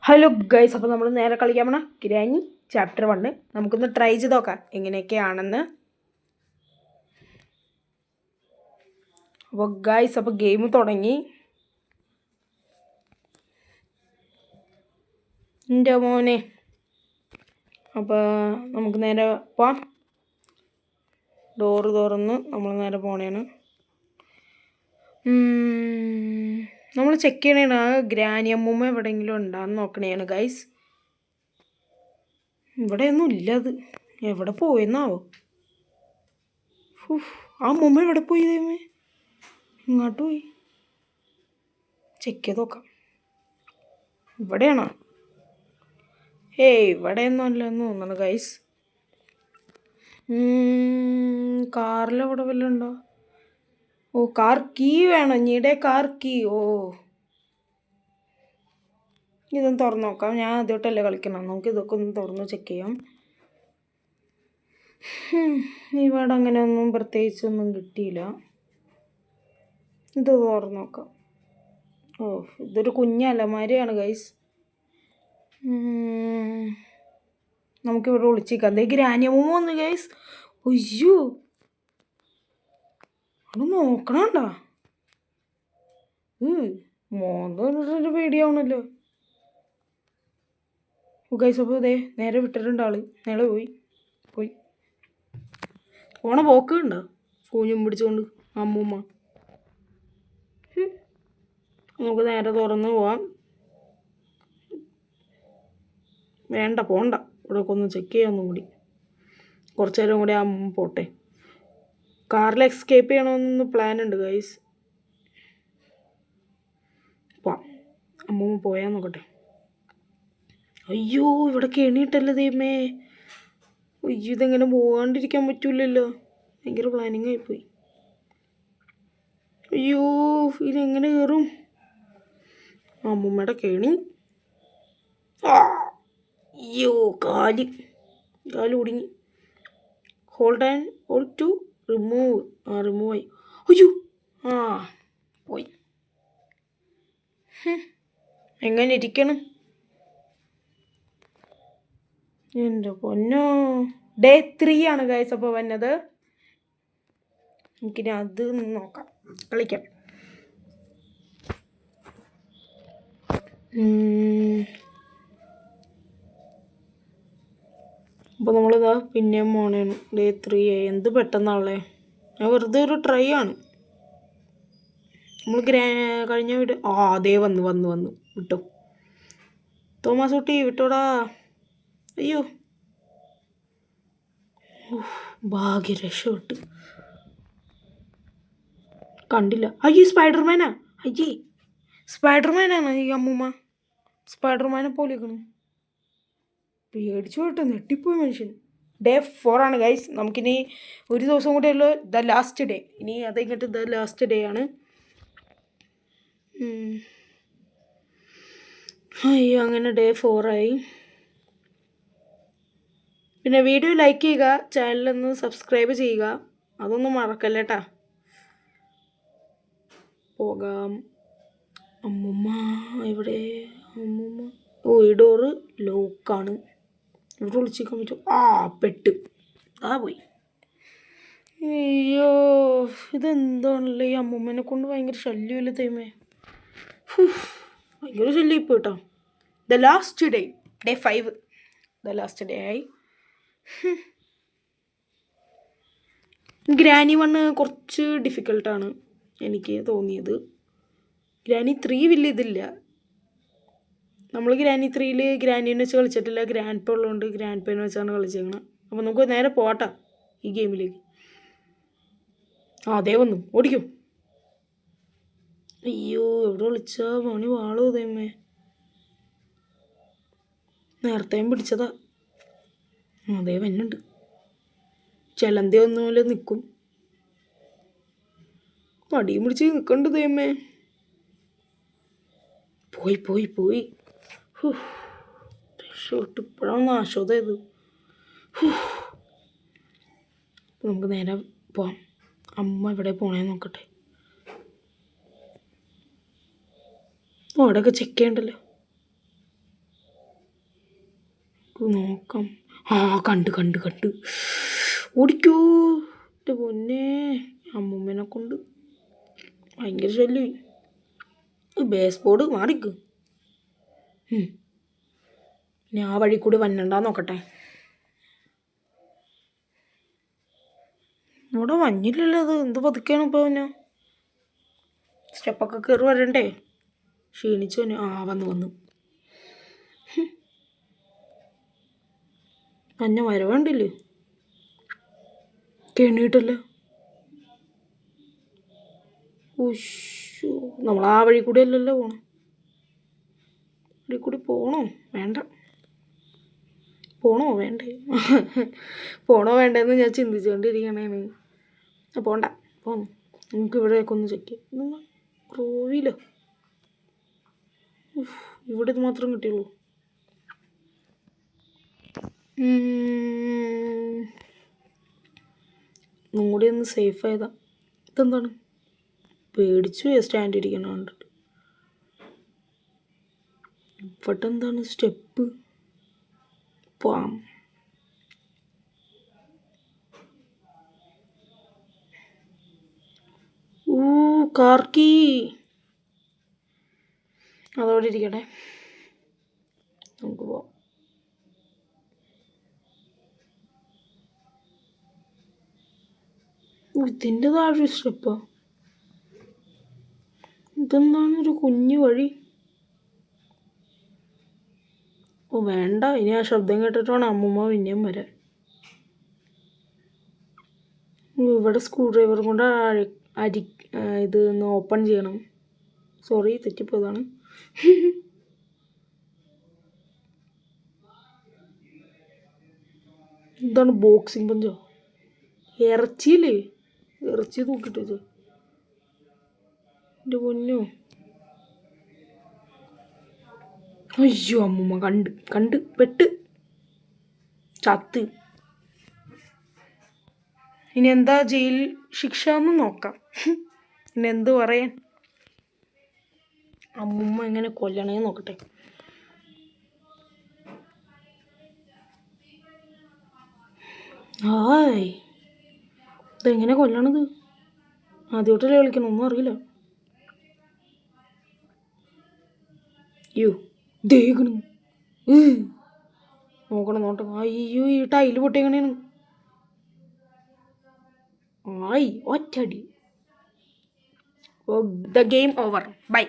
Hello guys, അപ്പോൾ നമ്മൾ നേരെ കളിക്കാൻ പോണ ഗ്രാനി ചാപ്റ്റർ 1 നമുക്കൊന്ന് ട്രൈ ചെയ്ത് നോക്കാം എങ്ങനെയൊക്കെയാണെന്ന്. അപ്പോൾ ഗൈസ്, അപ്പോൾ ഗെയിം തുടങ്ങി. എൻ്റെ മോനെ, അപ്പോൾ നമുക്ക് നേരെ പോവാം. ഡോറ് തുറന്ന് നമ്മൾ നേരെ പോണേണ്. നമ്മൾ ചെക്ക് ചെയ്യണേണ് ഗ്രാനി അമ്മൂമ്മ എവിടെയെങ്കിലും ഉണ്ടാന്ന് നോക്കണേണ് ഗൈസ്. ഇവിടെയൊന്നും ഇല്ല. അത് എവിടെ പോയെന്നാവോ? ആ അമ്മൂമ്മ എവിടെ പോയി? ദൈവമേ, ഇങ്ങോട്ട് പോയി. ചെക്ക് ചെയ്ത് നോക്കാം. ഇവിടെയാണോ? ഇവിടെയൊന്നും അല്ലെന്ന് തോന്നുന്നു ഗൈസ്. കാറിലെവിടെ വല്ലതും ഉണ്ടോ? കാർ കീ വേണം. ഞീടെ കാർ കീ. ഇതൊന്ന് തുറന്ന് നോക്കാം. ഞാൻ ആദ്യമായിട്ടല്ലേ കളിക്കണം. നമുക്ക് ഇതൊക്കെ ഒന്ന് തുറന്ന് ചെക്ക് ചെയ്യാം. ഇവിടെ അങ്ങനെ ഒന്നും പ്രത്യേകിച്ചൊന്നും കിട്ടിയില്ല. ഇത് തുറന്ന് നോക്കാം. ഇതൊരു കുഞ്ഞ അലമാരയാണ് ഗൈസ്. നമുക്കിവിടെ വിളിച്ചേക്കാം. അതേ ഗ്രാനിയമ്മ വന്നു ഗൈസ്. അയ്യോ, അത് നോക്കണണ്ട. മോന്തൊരു പേടിയാവണല്ലോ ഗൈസ്. അപ്പോൾ ഇതേ നേരെ വിട്ടിട്ടുണ്ട് ആള്. നേരെ പോയി പോണ പോക്ക് ഉണ്ടോ? കൂഞ്ഞും പിടിച്ചുകൊണ്ട് അമ്മൂമ്മ. നമുക്ക് നേരെ തുറന്ന് പോവാം. വേണ്ട, പോണ്ട. ഇവിടെ ഒന്ന് ചെക്ക് ചെയ്യാമെന്നും കൂടി. കുറച്ച് നേരം കൂടി അമ്മ പോട്ടെ. കാറിൽ എസ്കേപ്പ് ചെയ്യണമെന്നൊന്ന് പ്ലാൻ ഉണ്ട് ഗൈസ്. പോവാം. അമ്മൂമ്മ പോയാൽ നോക്കട്ടെ. അയ്യോ, ഇവിടെ കെണിയിട്ടല്ലേ ദൈവമേ. അയ്യോ, ഇതെങ്ങനെ പോകാണ്ടിരിക്കാൻ പറ്റൂലല്ലോ. ഭയങ്കര പ്ലാനിങ് ആയിപ്പോയി. അയ്യോ, ഇതെങ്ങനെ കയറും? അമ്മൂമ്മയുടെ കെണി. അയ്യോ, കാല് കുടുങ്ങി. Hold and hold to remove. Remove ആയി. അയ്യോ, പോയി. എങ്ങനെ ഇരിക്കണം? എൻ്റെ പൊന്നോ, ഡേ 3 ആണ് ഗൈസ് അപ്പോൾ വന്നത്. നമുക്കിനി അത് നോക്കാം, കളിക്കാം. അപ്പോൾ നമ്മളിതാ പിന്നെയും പോണേണ്. ഡേ 3 എന്ത് പെട്ടെന്നാളേ. ഞാൻ വെറുതെ ഒരു ട്രൈ ആണ്. നമ്മൾ കഴിഞ്ഞ വീട് അതേ വന്നു വിട്ടോ. തോമസ് കുട്ടി വിട്ടോടാ. അയ്യോ, ഭാഗ്യ രക്ഷപ്പെട്ട്. കണ്ടില്ല. അയ്യോ, സ്പൈഡർമാനാ. സ്പൈഡർമാനാണ് ഈ അമ്മൂമ്മ. സ്പൈഡർമാനെ പോലെ പേടിച്ചു പോയിട്ട് നെട്ടിപ്പോയി മനുഷ്യൻ. ഡേ 4 ആണ് ഗൈസ്. നമുക്കിനി ഒരു ദിവസം കൂടെ ഉള്ളൂ, ദ ലാസ്റ്റ് ഡേ. ഇനി അത് കഴിഞ്ഞിട്ട് ദ ലാസ്റ്റ് ഡേ ആണ്. അയ്യോ, അങ്ങനെ ഡേ 4 ആയി. പിന്നെ വീഡിയോ ലൈക്ക് ചെയ്യുക, ചാനലൊന്ന് സബ്സ്ക്രൈബ് ചെയ്യുക, അതൊന്നും മറക്കല്ലേട്ടാ. പോകാം. അമ്മൂമ്മ എവിടെ? അമ്മൂമ്മ ഈ ഡോറ് ലോക്കാണ്. ഇവിടെ വിളിച്ചിരിക്കാൻ പറ്റും. പെട്ട്. പോയി. അയ്യോ, ഇതെന്താണല്ലേ ഈ അമ്മൂമ്മനെ കൊണ്ട് ഭയങ്കര ശല്യമില്ല തേമേ. ഭയങ്കര ശല്യം ഇപ്പോൾ കേട്ടോ. The last day, day 5, the last day ആയി. ഗ്രാനി 1 കുറച്ച് ഡിഫിക്കൽട്ടാണ് എനിക്ക് തോന്നിയത്. ഗ്രാനി 3 വലിയ ഇതില്ല. നമ്മൾ ഗ്രാനി 3യിൽ ഗ്രാനീനെ വെച്ച് കളിച്ചിട്ടില്ല. ഗ്രാൻഡ് പ ഉള്ളതുകൊണ്ട് ഗ്രാൻഡ് പേനെ വെച്ചാണ് കളിച്ചേക്കണം. അപ്പോൾ നമുക്ക് നേരെ പോട്ടാ ഈ ഗെയിമിലേക്ക്. അതേ വന്നു. ഓടിക്കോ. അയ്യോ, എവിടെ വിളിച്ചാ മണി വാളോ തേമ്മേ. നേരത്തെയും പിടിച്ചതാ. അതേ വന്നുണ്ട്. ചെലന്തി ഒന്നുപോലെ നിൽക്കും. മടിയും പിടിച്ച് നിൽക്കണ്ട് തേമ്മേ. പോയി രക്ഷോട്ട്. ഇപ്പോഴാണ് നാശോദയത്. നമുക്ക് നേരെ പോവാം. അമ്മ എവിടെ പോണേന്ന് നോക്കട്ടെ. അവിടെയൊക്കെ ചെക്ക് ചെയ്യണ്ടല്ലോ. നോക്കാം. ആ കണ്ട് കണ്ട് കണ്ട് ഓടിക്കോ എൻ്റെ പൊന്നെ. അമ്മൂമ്മനെ കൊണ്ട് ഭയങ്കര ശല്യമായി. ബേസ് ബോർഡ് മാറിക്ക്. ഞാൻ ആ വഴി കൂടി വന്നണ്ടാന്ന് നോക്കട്ടെ. ഇവിടെ വന്നില്ലല്ലോ. അത് എന്ത് പതുക്കെയാണ് ഇപ്പോൾ പിന്നെ സ്റ്റെപ്പൊക്കെ കയറി വരണ്ടേ. ക്ഷീണിച്ചു തന്നെ. ആ വന്നു അന്നെ വരവേണ്ടില്ലേ. കേണിയിട്ടല്ലോ. ഉഷോ നമ്മൾ ആ വഴി കൂടി അല്ലല്ലോ പോണം. വഴി കൂടി പോണോ വേണ്ട. പോണോ വേണ്ടേ പോണോ വേണ്ടെന്ന് ഞാൻ ചിന്തിച്ചുകൊണ്ടിരിക്കണേന്ന്. പോണ്ട പോന്നു. നമുക്ക് ഇവിടെയൊക്കെ ഒന്ന് ചെക്ക് ചെയ്യാം. റോയിലോ ഇവിടെ ഇത് മാത്രം കിട്ടിയുള്ളൂ. ഒന്നും കൂടി ഒന്ന് സേഫ് ആയതാ. ഇതെന്താണ് പേടിച്ചു സ്റ്റാൻഡ് ഇരിക്കണം കണ്ടിട്ട്. ഇവിടെ എന്താണ് സ്റ്റെപ്പ്. പോവാം. കാർക്കി അതോടെ ഇരിക്കട്ടെ. നമുക്ക് പോവാം. ഇതിൻ്റെ താഴെ സ്റ്റെപ്പാ. ഇതെന്താണ് ഒരു കുഞ്ഞു വഴി. ഓ വേണ്ട. ഇനി ആ ശബ്ദം കേട്ടിട്ട് വേണം അമ്മൂമ്മ പിന്നെയും വരാൻ. ഇവിടെ സ്ക്രൂ ഡ്രൈവർ കൊണ്ട് ഇത് ഒന്ന് ഓപ്പൺ ചെയ്യണം. സോറി തെറ്റിപ്പോയതാണ്. എന്താണ് ബോക്സിംഗ് പഞ്ചോ. ഇറച്ചിയില്ലേ. ഇറച്ചി തൂക്കിട്ട് എൻ്റെ പൊന്നോ. അയ്യോ അമ്മൂമ്മ കണ്ട് പെട്ട് ചത്ത്. ഇനി എന്താ ജയിൽ ശിക്ഷ എന്ന് നോക്കാം. ഇനി എന്ത് പറയാൻ. അമ്മൂമ്മ എങ്ങനെ കൊല്ലണേ നോക്കട്ടെ. ഹായ് ഇതെങ്ങനെ കൊല്ലണത്. ആദ്യമായിട്ടല്ലേ കളിക്കണം. ഒന്നും അറിയില്ല. ദേഹണ് നോക്കണം. അയ്യോ ഈ ടൈല് പൊട്ടിയങ്ങനെയാണ്. ആയി ഒറ്റടി. The game over. ബൈ.